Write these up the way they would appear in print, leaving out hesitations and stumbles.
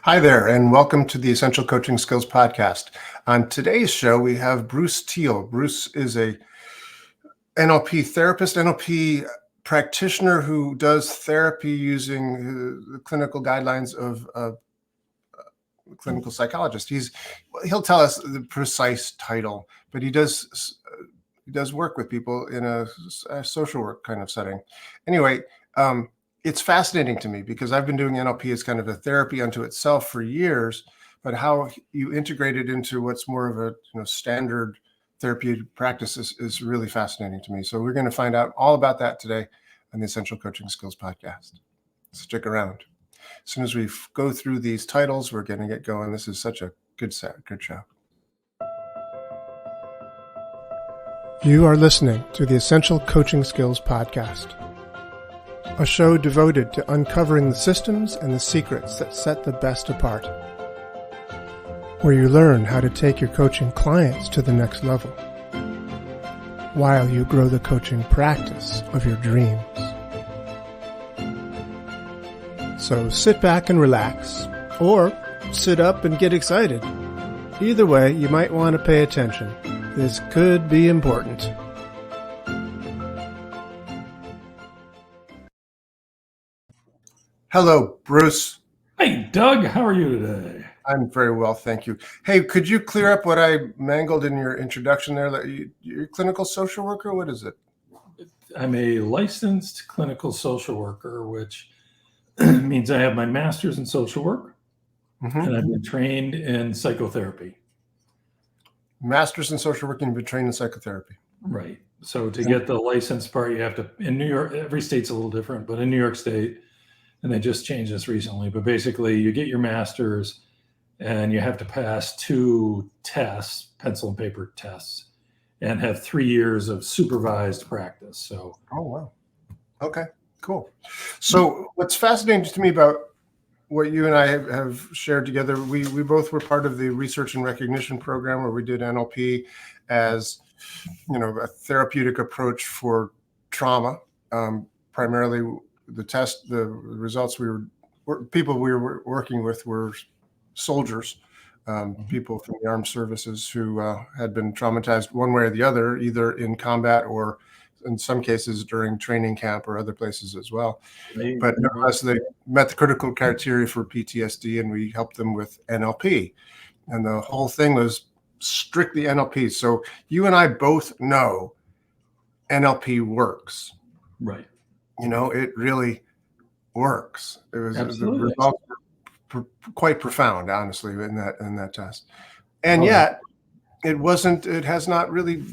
Hi there, and welcome to the Essential Coaching Skills Podcast. On today's show, we have Bruce Teall. Bruce is a NLP therapist, NLP practitioner who does therapy using the clinical guidelines of a clinical psychologist. He'll tell us the precise title, but he does work with people in a social work kind of setting. Anyway, it's fascinating to me because I've been doing NLP as kind of a therapy unto itself for years, but how you integrate it into what's more of a standard therapeutic practice is really fascinating to me. So we're going to find out all about that today on the Essential Coaching Skills Podcast. Stick around. As soon as we go through these titles, we're going to get going. This is such a good show. You are listening to the Essential Coaching Skills Podcast, a show devoted to uncovering the systems and the secrets that set the best apart, where you learn how to take your coaching clients to the next level, while you grow the coaching practice of your dreams. So sit back and relax, or sit up and get excited. Either way, you might want to pay attention. This could be important. Hello, Bruce. Hey, Doug. How are you today? I'm very well, thank you. Hey, could you clear up what I mangled in your introduction there? You're a clinical social worker? What is it? I'm a licensed clinical social worker, which means I have my master's in social work, and I've been trained in psychotherapy. Master's in social work and you've been trained in psychotherapy. Right. So to get the license part, you have to, in New York, every state's a little different, but in New York State, and they just changed this recently, but basically you get your master's and you have to pass 2 tests, pencil and paper tests, and have 3 years of supervised practice. So. Oh, wow. Okay, cool. So what's fascinating to me about what you and I have shared together, we both were part of the research and recognition program where we did NLP as, a therapeutic approach for trauma. Primarily the results people we were working with were soldiers, people from the armed services who had been traumatized one way or the other, either in combat or in some cases during training camp or other places as well. But nevertheless, they met the critical criteria for PTSD, and we helped them with NLP. And the whole thing was strictly NLP. So you and I both know NLP works. Right. It really works. It was Absolutely. The results were quite profound, honestly, in that test. And yet it has not really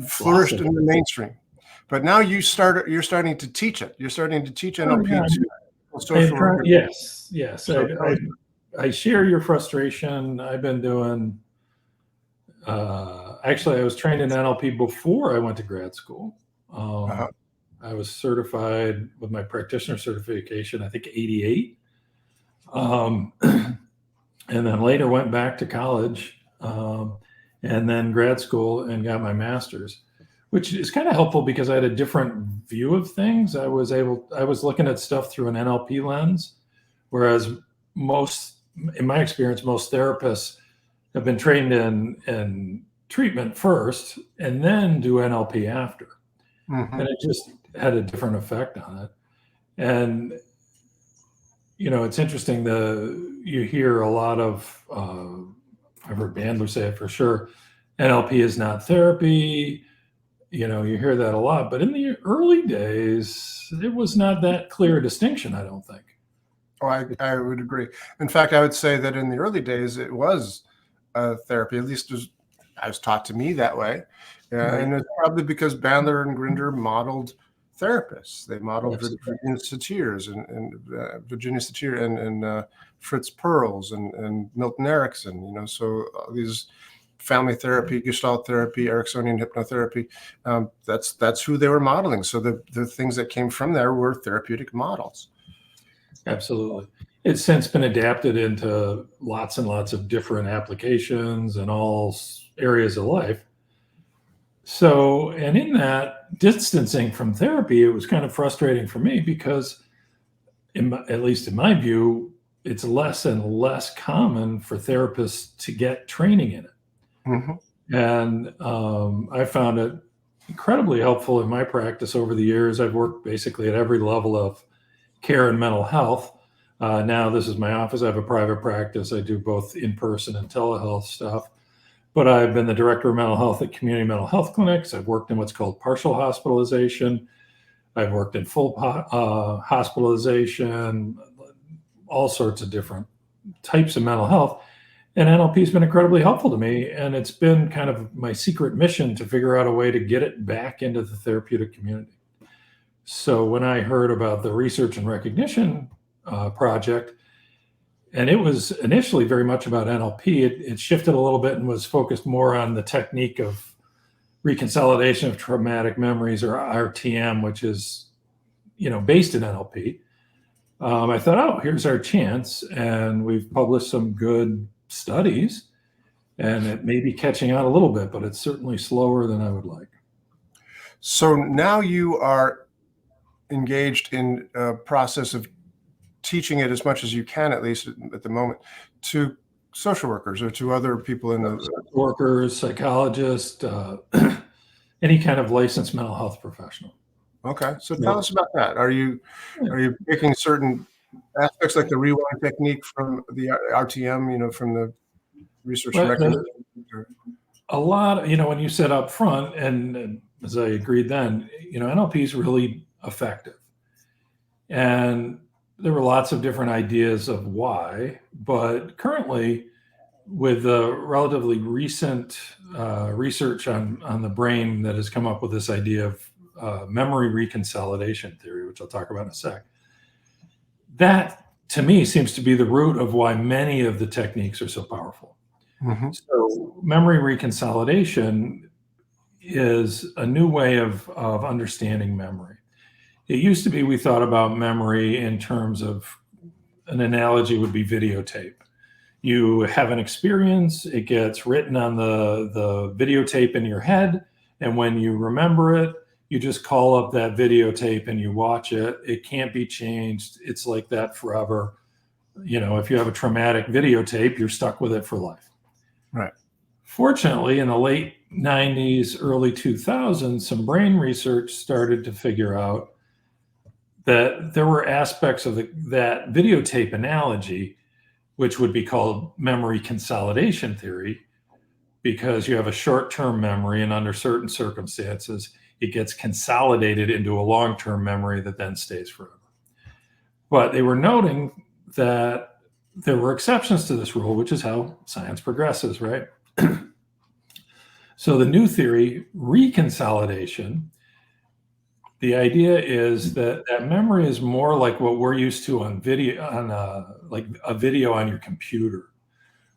flourished in the mainstream. But now you're starting to teach it. You're starting to teach NLP to social workers. Yes. So I share your frustration. I've been doing, actually, I was trained in NLP before I went to grad school. I was certified with my practitioner certification, I think 88. And then later went back to college and then grad school and got my master's, which is kind of helpful because I had a different view of things. I was looking at stuff through an NLP lens, whereas in my experience, most therapists have been trained in treatment first and then do NLP after. And it just had a different effect on it. And, it's interesting you hear a lot of, I've heard Bandler say it for sure, NLP is not therapy. You hear that a lot, but in the early days, it was not that clear a distinction, I don't think. Oh, I would agree. In fact, I would say that in the early days, it was therapy, at least I was taught to me that way. Right. And it's probably because Bandler and Grinder modeled therapists. They modeled Virginia Satir and Fritz Perls and Milton Erickson, so these family therapy, Gestalt therapy, Ericksonian hypnotherapy, that's who they were modeling. So the things that came from there were therapeutic models. Absolutely. It's since been adapted into lots and lots of different applications in all areas of life. So, and in that distancing from therapy, it was kind of frustrating for me because at least in my view, it's less and less common for therapists to get training in it. Mm-hmm. And I found it incredibly helpful in my practice over the years. I've worked basically at every level of care and mental health. Now this is my office. I have a private practice. I do both in-person and telehealth stuff. But I've been the director of mental health at community mental health clinics. I've worked in what's called partial hospitalization. I've worked in full hospitalization, all sorts of different types of mental health. And NLP has been incredibly helpful to me. And it's been kind of my secret mission to figure out a way to get it back into the therapeutic community. So when I heard about the research and recognition project, and it was initially very much about NLP, it shifted a little bit and was focused more on the technique of reconsolidation of traumatic memories, or RTM, which is, based in NLP. I thought, oh, here's our chance. And we've published some good studies, and it may be catching on a little bit, but it's certainly slower than I would like. So now you are engaged in a process of teaching it as much as you can, at least at the moment, to social workers or to other people in the social workers, psychologists, any kind of licensed mental health professional. Okay, so tell us about that. Are you taking certain aspects like the rewind technique from the RTM, from the research and recognition? A lot, when you said up front, and as I agreed then, NLP is really effective. And there were lots of different ideas of why, but currently, with the relatively recent research on the brain that has come up with this idea of memory reconsolidation theory, which I'll talk about in a sec, that to me seems to be the root of why many of the techniques are so powerful. Mm-hmm. So memory reconsolidation is a new way of understanding memory. It used to be we thought about memory in terms of, an analogy would be videotape. You have an experience, it gets written on the videotape in your head, and when you remember it, you just call up that videotape and you watch it. It can't be changed. It's like that forever. If you have a traumatic videotape, you're stuck with it for life. Right. Fortunately, in the late 90s, early 2000s, some brain research started to figure out that there were aspects of that videotape analogy, which would be called memory consolidation theory, because you have a short-term memory, and under certain circumstances, it gets consolidated into a long-term memory that then stays forever. But they were noting that there were exceptions to this rule, which is how science progresses, right? So the new theory, reconsolidation, the idea is that memory is more like what we're used to on video, like a video on your computer,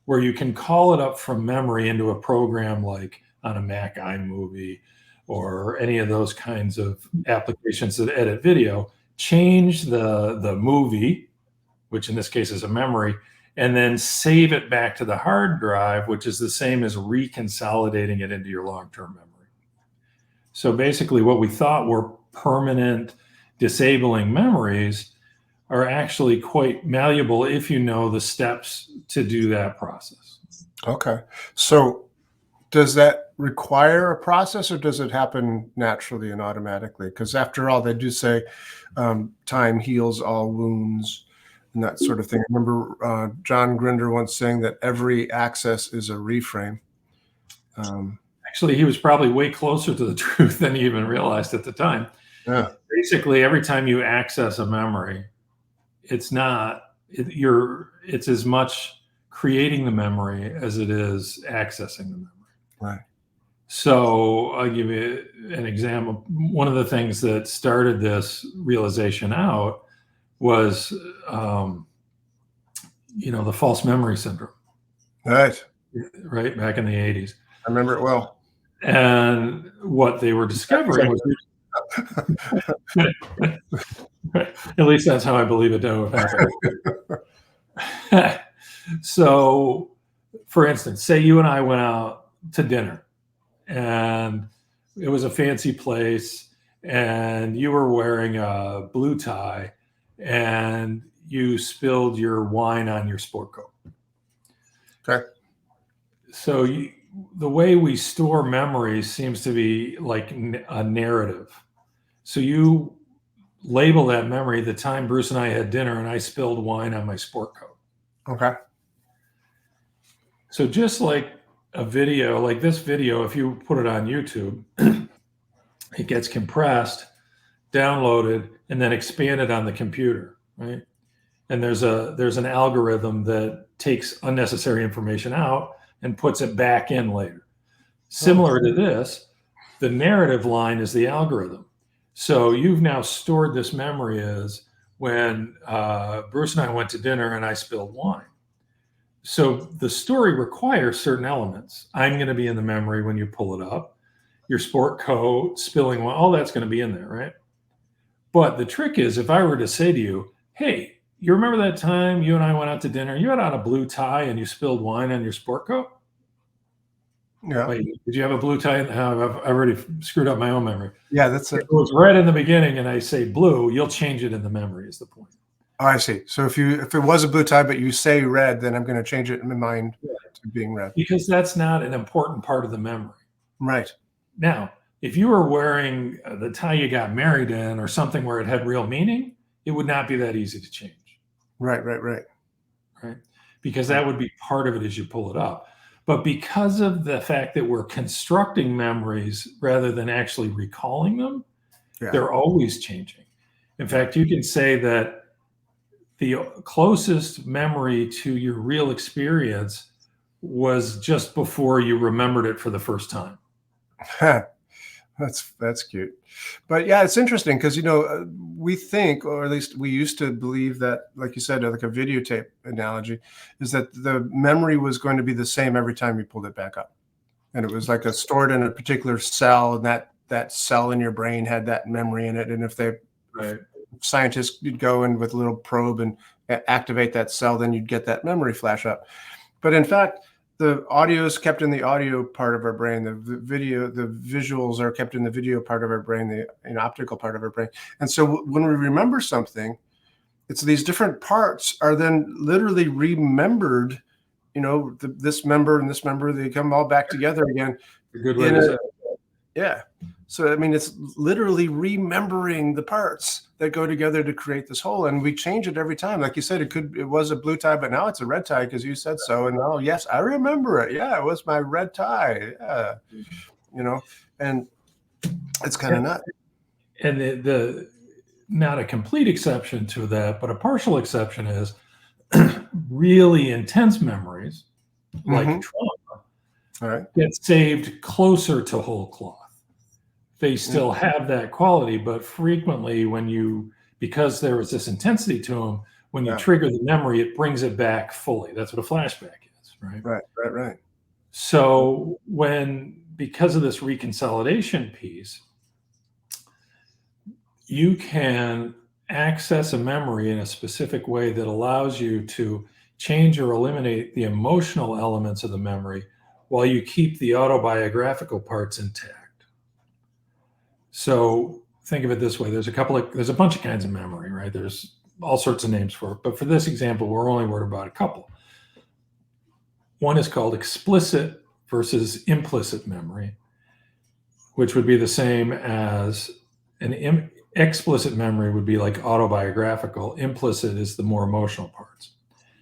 where you can call it up from memory into a program like on a Mac iMovie or any of those kinds of applications that edit video, change the movie, which in this case is a memory, and then save it back to the hard drive, which is the same as reconsolidating it into your long-term memory. So basically what we thought were permanent disabling memories are actually quite malleable if you know the steps to do that process. Okay. So does that require a process, or does it happen naturally and automatically? Because after all, they do say time heals all wounds and that sort of thing. I remember John Grinder once saying that every access is a reframe. Actually, he was probably way closer to the truth than he even realized at the time. Yeah. Basically, every time you access a memory, it's as much creating the memory as it is accessing the memory. Right. So I'll give you an example. One of the things that started this realization out was, the false memory syndrome. Right. Right, back in the 80s. I remember it well. And what they were discovering was, at least that's how I believe it to have happened. So, for instance, say you and I went out to dinner, and it was a fancy place, and you were wearing a blue tie, and you spilled your wine on your sport coat. Okay. So the way we store memories seems to be like a narrative. So you label that memory the time Bruce and I had dinner and I spilled wine on my sport coat. Okay. So just like a video, like this video, if you put it on YouTube, it gets compressed, downloaded, and then expanded on the computer, right? And there's an algorithm that takes unnecessary information out and puts it back in later. Similar to this, the narrative line is the algorithm. So you've now stored this memory as when Bruce and I went to dinner and I spilled wine. So the story requires certain elements. I'm going to be in the memory when you pull it up. Your sport coat, spilling wine, all that's going to be in there, right? But the trick is, if I were to say to you, hey, you remember that time you and I went out to dinner, you had on a blue tie and you spilled wine on your sport coat? Yeah. Wait, did you have a blue tie? I've already screwed up my own memory. Yeah, that's If it. it was red in the beginning and I say blue, you'll change it in the memory is the point. Oh, I see. So if it was a blue tie, but you say red, then I'm going to change it in my mind to being red. Because that's not an important part of the memory. Right. Now, if you were wearing the tie you got married in or something where it had real meaning, it would not be that easy to change. Right. Right? Because that would be part of it as you pull it up. But because of the fact that we're constructing memories rather than actually recalling them, they're always changing. In fact, you can say that the closest memory to your real experience was just before you remembered it for the first time. That's cute. But yeah, it's interesting because, we think, or at least we used to believe that, like you said, like a videotape analogy, is that the memory was going to be the same every time you pulled it back up. And it was like stored in a particular cell, and that cell in your brain had that memory in it. And if scientists, you'd go in with a little probe and activate that cell, then you'd get that memory flash up. But in fact, the audio is kept in the audio part of our brain. The visuals are kept in the video part of our brain, the optical part of our brain. And so when we remember something, it's these different parts are then literally remembered. This member and this member, they come all back together again. A good way to say it. Yeah. So, I mean, it's literally remembering the parts that go together to create this whole, and we change it every time. Like you said, it was a blue tie, but now it's a red tie because you said so. And oh, yes, I remember it. Yeah, it was my red tie. Yeah. And it's kind of nuts. And the not a complete exception to that, but a partial exception is really intense memories like trauma get saved closer to whole cloth. They still have that quality, but frequently because there was this intensity to them, when you trigger the memory, it brings it back fully. That's what a flashback is, right? Right. So because of this reconsolidation piece, you can access a memory in a specific way that allows you to change or eliminate the emotional elements of the memory while you keep the autobiographical parts intact. So think of it this way. There's a bunch of kinds of memory, right? There's all sorts of names for it. But for this example, we're only worried about a couple. One is called explicit versus implicit memory, which would be the same as an explicit memory would be like autobiographical. Implicit is the more emotional parts.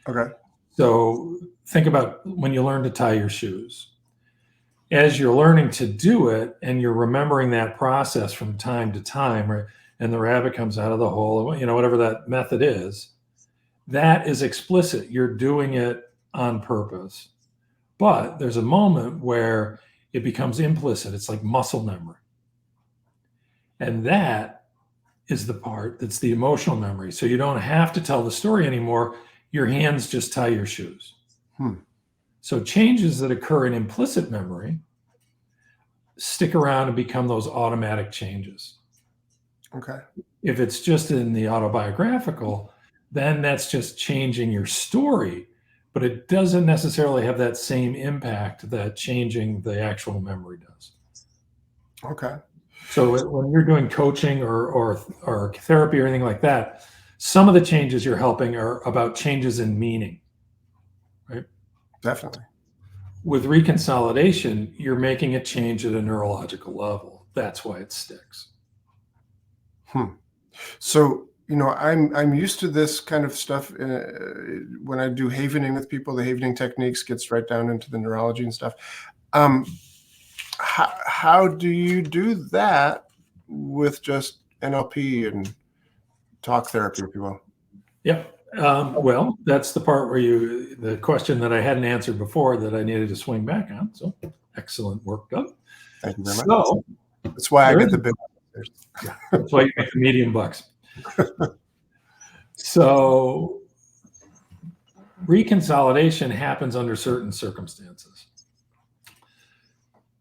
Okay. So think about when you learn to tie your shoes. As you're learning to do it and you're remembering that process from time to time, right, and the rabbit comes out of the hole, whatever that method is, that is explicit. You're doing it on purpose. But there's a moment where it becomes implicit. It's like muscle memory. And that is the part that's the emotional memory. So you don't have to tell the story anymore. Your hands just tie your shoes. So changes that occur in implicit memory stick around and become those automatic changes. Okay. If it's just in the autobiographical, then that's just changing your story, but it doesn't necessarily have that same impact that changing the actual memory does. Okay. So when you're doing coaching or therapy or anything like that, Some of the changes you're helping are about changes in meaning, right? Definitely. With reconsolidation, you're making a change at a neurological level. That's why it sticks. So, I'm used to this kind of stuff when I do havening with people. The havening techniques gets right down into the neurology and stuff. How do you do that with just NLP and talk therapy, if you will? Yep. Well, that's the part where the question that I hadn't answered before that I needed to swing back on. So excellent work, Doug. Thank you very much. So that's why I get the big. Yeah, that's why you make the medium bucks. So reconsolidation happens under certain circumstances.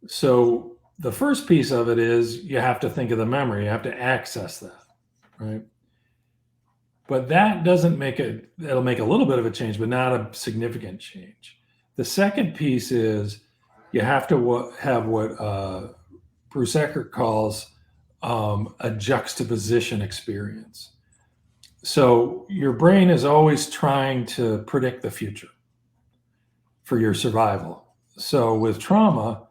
So the first piece of it is you have to think of the memory. You have to access that, right? But that doesn't make it, it'll make a little bit of a change, but not a significant change. The second piece is you have to have what Bruce Eckert calls a juxtaposition experience. So your brain is always trying to predict the future for your survival. So with trauma,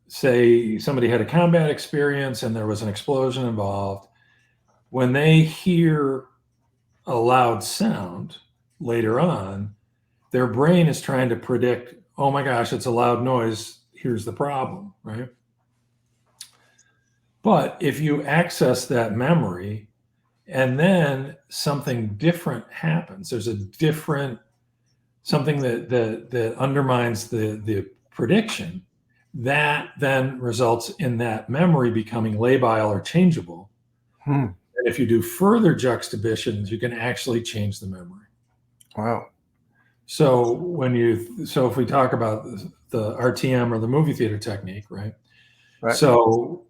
say somebody had a combat experience and there was an explosion involved, when they hear a loud sound later on, their brain is trying to predict, oh my gosh, it's a loud noise. Here's the problem, right? But if you access that memory and then something different happens, there's a different, something that undermines the prediction, that then results in that memory becoming labile or changeable. And if you do further juxtapositions, you can actually change the memory. Wow. So if we talk about the RTM or the movie theater technique, right? So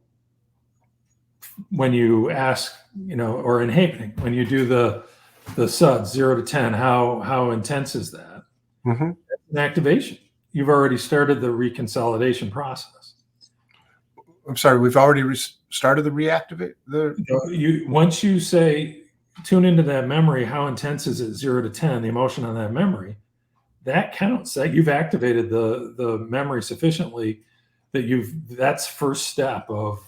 when you ask, or in havening, when you do the SUD 0 to 10, how intense is that? Mm-hmm. That's an activation. You've already started the reconsolidation process. I'm sorry, we've already started the reactivate once you say tune into that memory, how intense is it 0 to 10, the emotion on that memory, that counts. That you've activated the memory sufficiently that that's first step of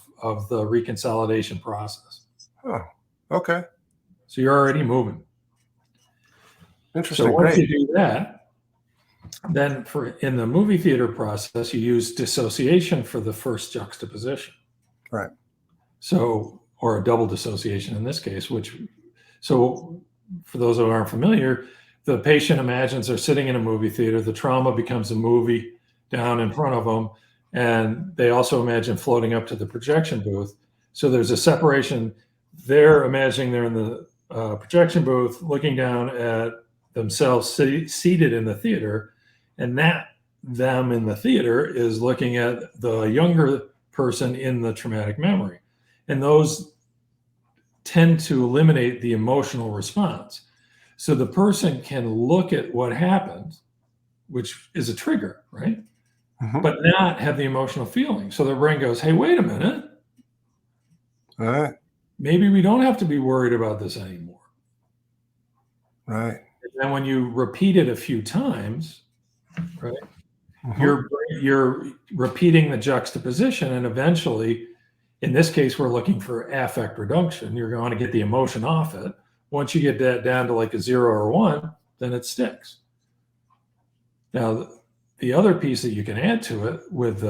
the reconsolidation process. Oh, okay. So you're already moving. Interesting. So once Great. you do that, then in the movie theater process, you use dissociation for the first juxtaposition. Right. So, or a double dissociation in this case, so for those who aren't familiar, the patient imagines they're sitting in a movie theater, the trauma becomes a movie down in front of them, and they also imagine floating up to the projection booth. So there's a separation. They're imagining they're in the projection booth, looking down at themselves seated in the theater, and them in the theater is looking at the younger person in the traumatic memory. And those tend to eliminate the emotional response. So the person can look at what happened, which is a trigger, right? Mm-hmm. But not have the emotional feeling. So their brain goes, hey, wait a minute. All right. Maybe we don't have to be worried about this anymore. Right. And then when you repeat it a few times, right, mm-hmm. you're repeating the juxtaposition, and eventually, in this case, we're looking for affect reduction. You're going to get the emotion off it. Once you get that down to like a 0 or 1, then it sticks. Now, the other piece that you can add to it with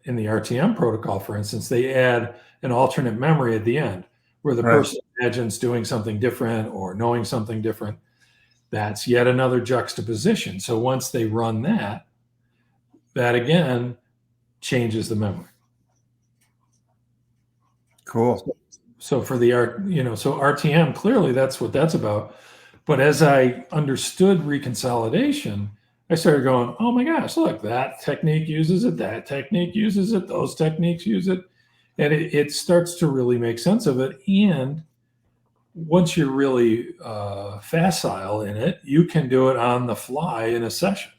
in the RTM protocol, for instance, they add an alternate memory at the end where the person imagines doing something different or knowing something different. That's yet another juxtaposition. So once they run that again changes the memory. Cool. So for the so RTM, clearly that's what that's about. But as I understood reconsolidation, I started going, oh my gosh, look, that technique uses it, that technique uses it, those techniques use it. And it starts to really make sense of it. And once you're really facile in it, you can do it on the fly in a session.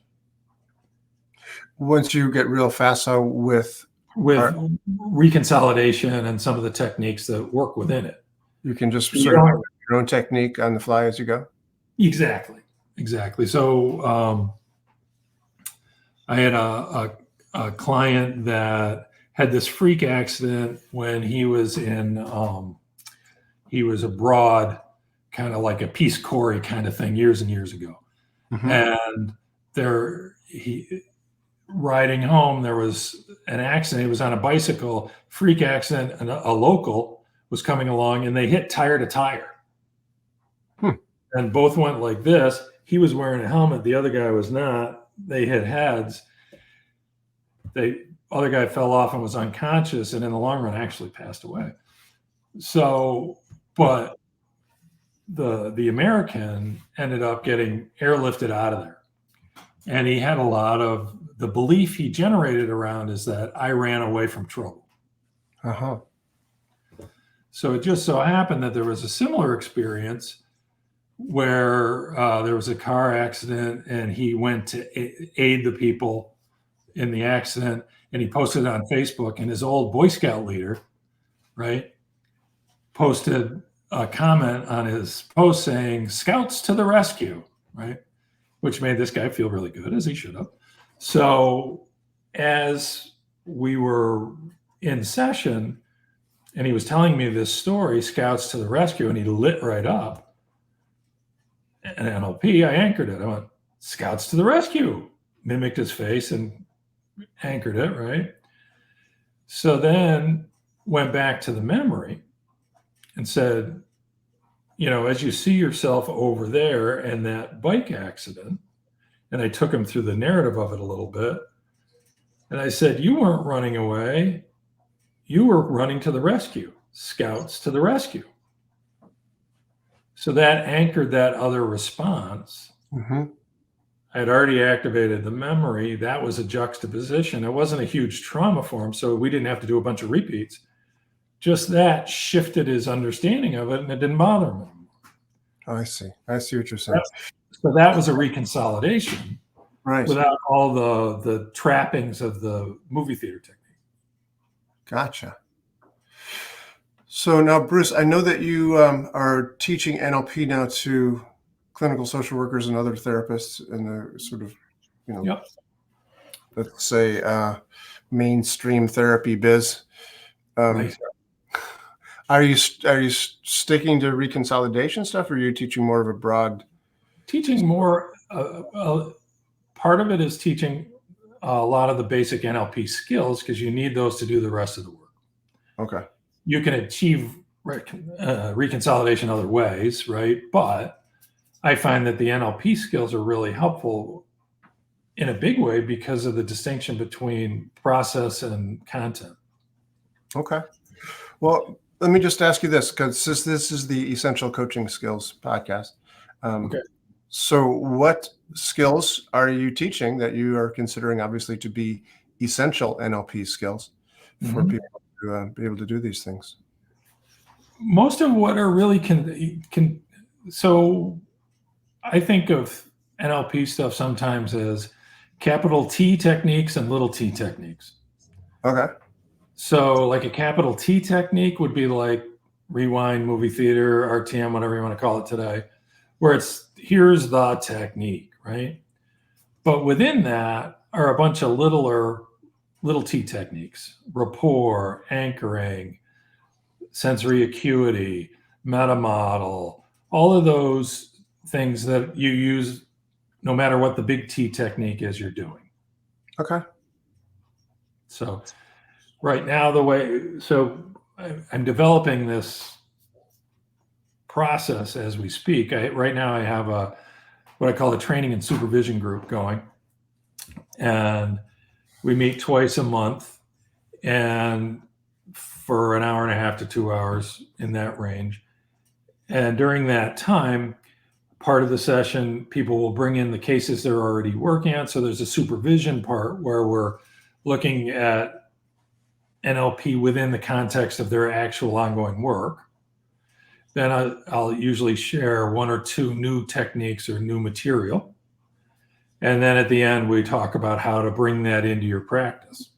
Once you get real facile with reconsolidation and some of the techniques that work within it. You can just sort of your own technique on the fly as you go? Exactly. So I had a client that had this freak accident when he was abroad, kind of like a Peace Corps kind of thing years and years ago. Mm-hmm. And riding home, there was an accident. He was on a bicycle, freak accident, and a local was coming along and they hit tire to tire. And both went like this. He was wearing a helmet. The other guy was not. They hit heads. The other guy fell off and was unconscious, and in the long run actually passed away. So, but the American ended up getting airlifted out of there. And he had a lot of, the belief he generated around is that I ran away from trouble. Uh-huh. So it just so happened that there was a similar experience where there was a car accident and he went to aid the people in the accident, and he posted it on Facebook, and his old Boy Scout leader, right, posted a comment on his post saying, "Scouts to the rescue," right? Which made this guy feel really good, as he should have. So as we were in session and he was telling me this story, Scouts to the rescue, and he lit right up. And NLP, I anchored it. I went, "Scouts to the rescue," mimicked his face and anchored it, right? So then went back to the memory and said, as you see yourself over there and that bike accident, and I took him through the narrative of it a little bit. And I said, "You weren't running away. You were running to the rescue. Scouts to the rescue." So that anchored that other response. Mm-hmm. I had already activated the memory. That was a juxtaposition. It wasn't a huge trauma for him, so we didn't have to do a bunch of repeats. Just that shifted his understanding of it, and it didn't bother him anymore. Oh, I see what you're saying. So that was a reconsolidation, right, without all the trappings of the movie theater technique. Gotcha. So now, Bruce, I know that you are teaching NLP now to clinical social workers and other therapists in the sort of, Yep. let's say, mainstream therapy biz. Right. Are you sticking to reconsolidation stuff, or are you teaching more of a broad? Teaching more. Part of it is teaching a lot of the basic NLP skills, because you need those to do the rest of the work. Okay. You can achieve reconsolidation other ways, right? But I find that the NLP skills are really helpful in a big way because of the distinction between process and content. Okay. Well, let me just ask you this, because this is the Essential Coaching Skills podcast. Okay. So what skills are you teaching that you are considering, obviously, to be essential NLP skills for people to be able to do these things? Most of what are really so I think of NLP stuff sometimes as capital T techniques and little t techniques. Okay. So like a capital T technique would be like rewind, movie theater, RTM, whatever you want to call it today, where it's here's the technique, right? But within that are a bunch of little t techniques: rapport, anchoring, sensory acuity, meta model, all of those things that you use no matter what the big T technique is you're doing. Okay. So right now, I'm developing this process as we speak. Right now I have what I call a training and supervision group going, and we meet twice a month, and for an hour and a half to 2 hours, in that range. And during that time, part of the session, people will bring in the cases they're already working on. So there's a supervision part where we're looking at NLP within the context of their actual ongoing work. Then I'll usually share one or two new techniques or new material. And then at the end, we talk about how to bring that into your practice.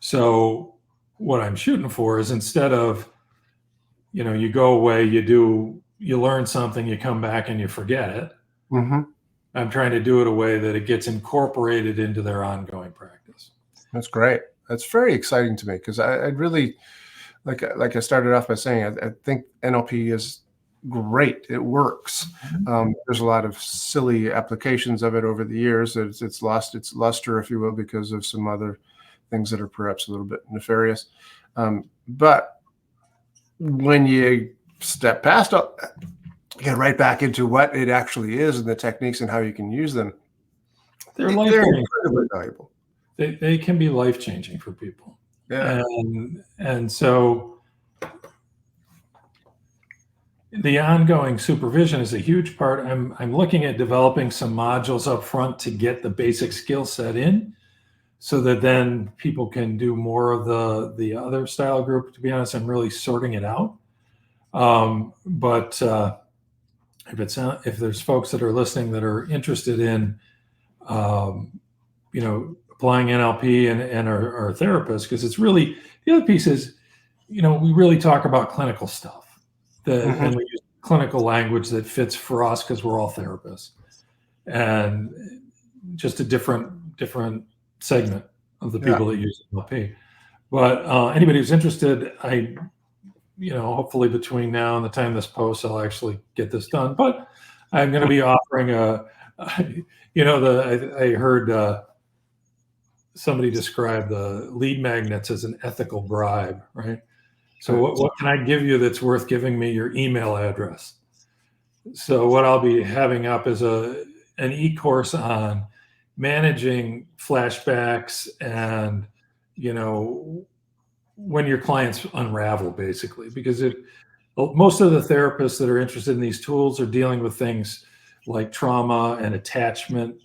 So what I'm shooting for is, instead of, you go away, you do you learn something, you come back and you forget it. Mm-hmm. I'm trying to do it a way that it gets incorporated into their ongoing practice. That's great. That's very exciting to me, because I'd really, like I started off by saying, I think NLP is great. It works. There's a lot of silly applications of it over the years. It's lost its luster, if you will, because of some other things that are perhaps a little bit nefarious. But when you step past, get right back into what it actually is and the techniques and how you can use them, they're incredibly valuable. They can be life-changing for people. Yeah. And so the ongoing supervision is a huge part. I'm looking at developing some modules up front to get the basic skill set in, so that then people can do more of the other style group. To be honest, I'm really sorting it out. But if there's folks that are listening that are interested in, applying NLP and are therapists, because it's really, the other piece is, we really talk about clinical stuff, and we use clinical language that fits for us because we're all therapists, and just a different segment of the people that use NLP. But anybody who's interested, hopefully between now and the time this posts, I'll actually get this done. But I'm going to be offering I heard somebody describe the lead magnets as an ethical bribe, right? So what can I give you that's worth giving me your email address? So what I'll be having up is an e-course on managing flashbacks and, when your clients unravel, basically, because most of the therapists that are interested in these tools are dealing with things like trauma and attachment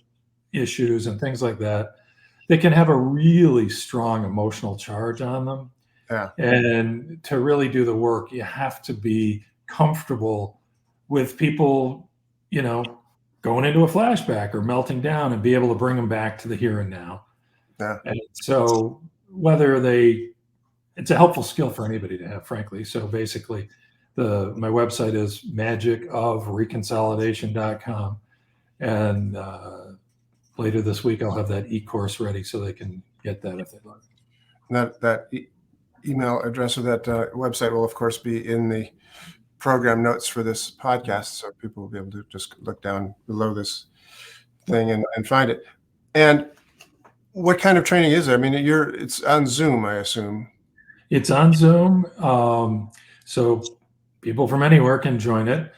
issues and things like that. They can have a really strong emotional charge on them. Yeah. And to really do the work, you have to be comfortable with people, going into a flashback or melting down, and be able to bring them back to the here and now. Yeah. And so it's a helpful skill for anybody to have, frankly. So basically, my website is magicofreconsolidation.com. And later this week, I'll have that e-course ready so they can get that if they'd like. That email address or that website will, of course, be in the program notes for this podcast, so people will be able to just look down below this thing and find it. And what kind of training is it? I mean, it's on Zoom, I assume. It's on Zoom, so people from anywhere can join it.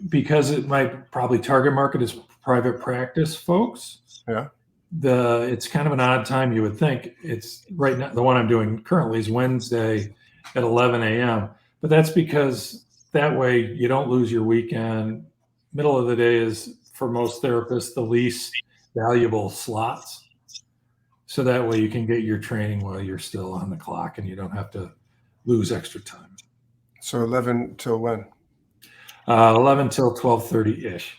Because my probably target market is private practice folks. Yeah. It's kind of an odd time, you would think. It's right now, the one I'm doing currently is Wednesday at 11 a.m. But that's because that way you don't lose your weekend. Middle of the day is, for most therapists, the least valuable slots. So that way you can get your training while you're still on the clock and you don't have to lose extra time. So 11 till when? 11 till 12:30-ish.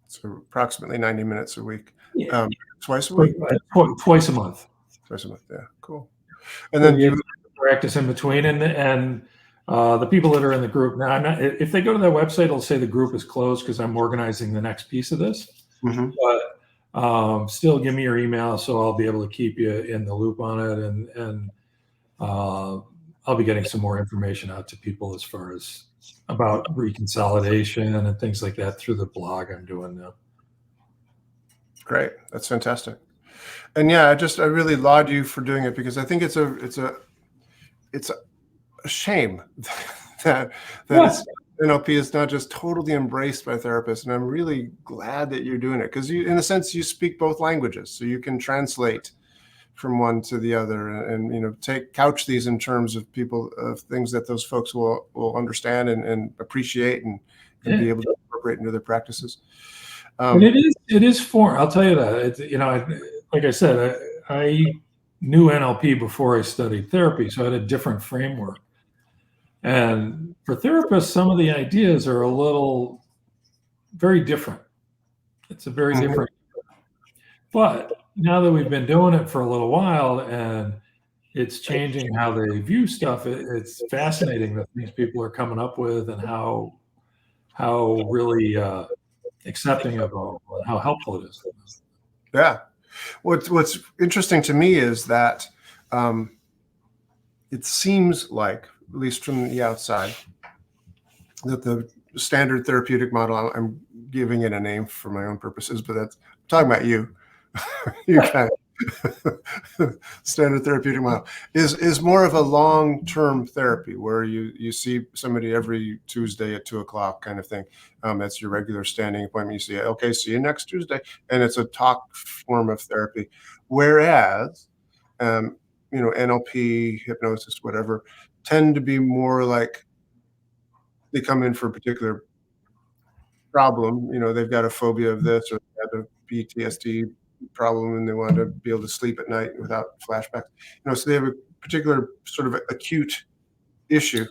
So approximately 90 minutes a week. Yeah. Twice a week? Twice a month. Twice a month, yeah. Cool. And then you practice in between, and the people that are in the group now, if they go to that website, it'll say the group is closed because I'm organizing the next piece of this. Mm-hmm. But still, give me your email so I'll be able to keep you in the loop on it, and I'll be getting some more information out to people as far as about reconsolidation and things like that through the blog I'm doing now. Great, that's fantastic. And yeah, I really laud you for doing it, because I think it's a shame that NLP is not just totally embraced by therapists, and I'm really glad that you're doing it, because in a sense, you speak both languages, so you can translate from one to the other, and couch these in terms of things that those folks will understand and appreciate and be able to incorporate into their practices. And it is foreign. I'll tell you that. Like I said, I knew NLP before I studied therapy, so I had a different framework. And for therapists, some of the ideas are very different. It's a very different. But now that we've been doing it for a little while, and it's changing how they view stuff. It's fascinating the things people are coming up with and how really accepting of it and how helpful it is. Yeah. What's interesting to me is that it seems like, at least from the outside, that the standard therapeutic model, I'm giving it a name for my own purposes, but I'm talking about you. You kind of standard therapeutic model is more of a long-term therapy where you see somebody every Tuesday at 2:00 kind of thing. That's your regular standing appointment. You see, okay, see you next Tuesday, and it's a talk form of therapy. Whereas, NLP, hypnosis, whatever, tend to be more like they come in for a particular problem. They've got a phobia of this, or they had a PTSD problem and they want to be able to sleep at night without flashbacks. So they have a particular sort of acute issue,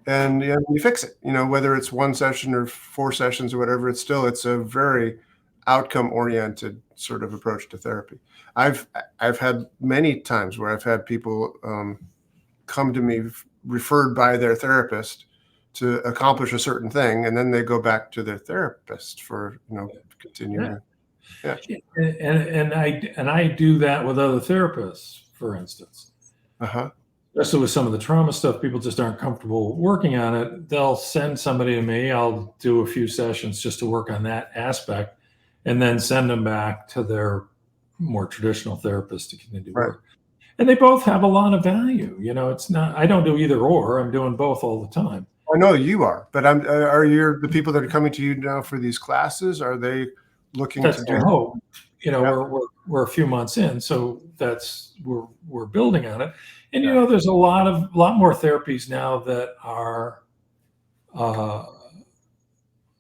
and you fix it. Whether it's one session or 4 sessions or whatever, it's a very outcome oriented sort of approach to therapy. I've had many times where I've had people come to me referred by their therapist to accomplish a certain thing, and then they go back to their therapist for continuing. Yeah. And I do that with other therapists, for instance. Especially with some of the trauma stuff, people just aren't comfortable working on it. They'll send somebody to me. I'll do a few sessions just to work on that aspect, and then send them back to their more traditional therapist to continue to work. And they both have a lot of value. It's not, I don't do either or. I'm doing both all the time. I know you are, but are the people that are coming to you now for these classes, are they looking to do hope? Yeah. We're a few months in, so we're building on it. And there's a lot more therapies now that are a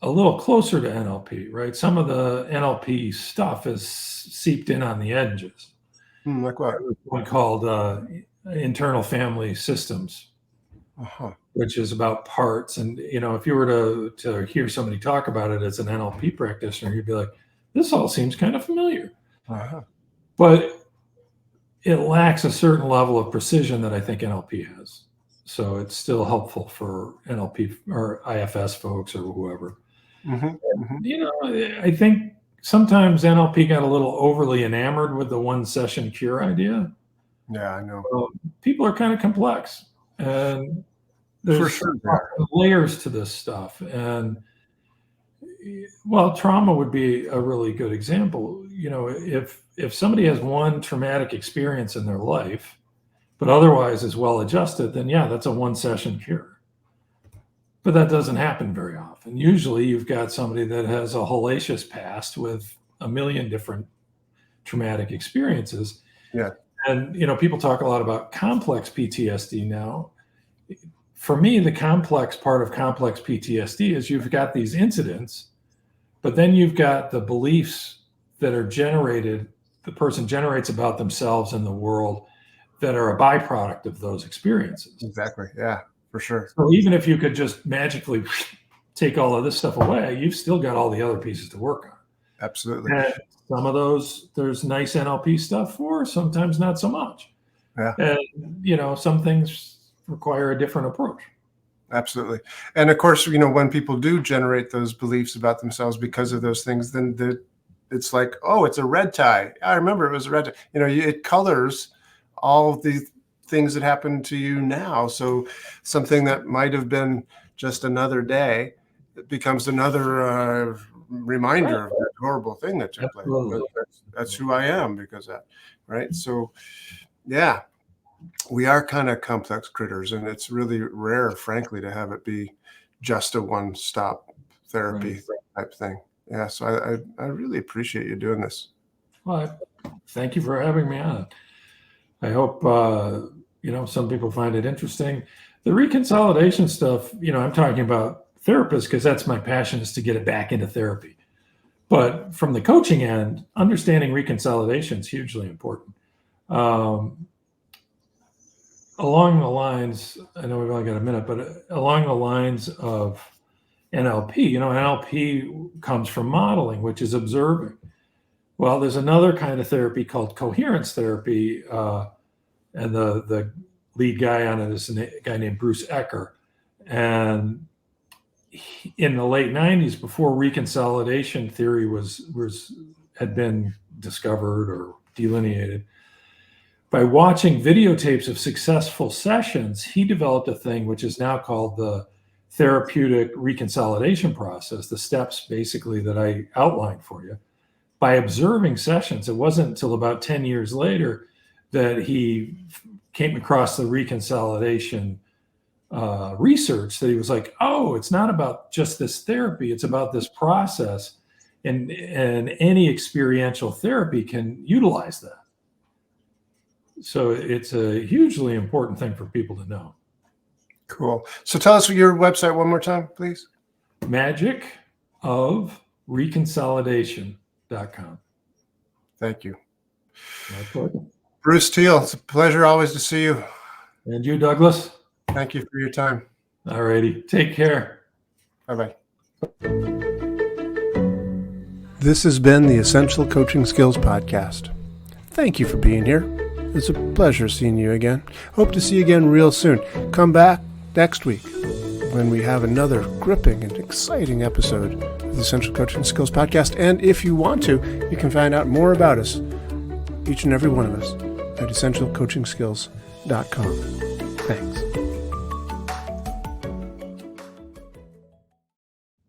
little closer to NLP, right? Some of the NLP stuff is seeped in on the edges. Like what? One called internal family systems, which is about parts. And if you were to hear somebody talk about it as an NLP practitioner, you'd be like, this all seems kind of familiar. But it lacks a certain level of precision that I think NLP has. So it's still helpful for NLP or IFS folks or whoever. I think sometimes NLP got a little overly enamored with the one session cure idea. Yeah, I know. People are kind of complex, and there's layers to this stuff. And trauma would be a really good example. If somebody has one traumatic experience in their life, but otherwise is well adjusted, then that's a one session cure. But that doesn't happen very often. Usually you've got somebody that has a hellacious past with a million different traumatic experiences. Yeah. And, people talk a lot about complex PTSD now. For me, the complex part of complex PTSD is you've got these incidents, but then you've got the beliefs that are the person generates about themselves and the world that are a byproduct of those experiences. Exactly. Yeah, for sure. So even if you could just magically take all of this stuff away, you've still got all the other pieces to work on. Absolutely. And some of those, there's nice NLP stuff for, sometimes not so much. Yeah. And, some things require a different approach. Absolutely. And of course, when people do generate those beliefs about themselves because of those things, then it's like, oh, it's a red tie. I remember it was a red tie. It colors all of the things that happen to you now. So something that might have been just another day, it becomes another reminder of that horrible thing that took place. That's who I am because of that, right? So, yeah, we are kind of complex critters, and it's really rare, frankly, to have it be just a one-stop therapy type thing. Yeah, so I really appreciate you doing this. Well, thank you for having me on. I hope some people find it interesting. The reconciliation stuff, I'm talking about therapists because that's my passion, is to get it back into therapy. But from the coaching end, understanding reconciliation is hugely important. Along the lines, I know we've only got a minute, but along the lines of NLP, NLP comes from modeling, which is observing. Well, there's another kind of therapy called coherence therapy, and the lead guy on it is a guy named Bruce Ecker. And in the late 90s, before reconsolidation theory had been discovered or delineated, by watching videotapes of successful sessions, he developed a thing which is now called the therapeutic reconsolidation process, the steps basically that I outlined for you. By observing sessions, it wasn't until about 10 years later that he came across the reconsolidation research, that he was like, oh, it's not about just this therapy, it's about this process. And any experiential therapy can utilize that. So it's a hugely important thing for people to know. Cool. So tell us your website one more time, please. magicofreconsolidation.com. Thank you. My pleasure. Bruce Teall, it's a pleasure always to see you. And you, Douglas. Thank you for your time. All righty. Take care. Bye-bye. This has been the Essential Coaching Skills Podcast. Thank you for being here. It's a pleasure seeing you again. Hope to see you again real soon. Come back next week when we have another gripping and exciting episode of the Essential Coaching Skills Podcast. And if you want to, you can find out more about us, each and every one of us, at essentialcoachingskills.com. Thanks.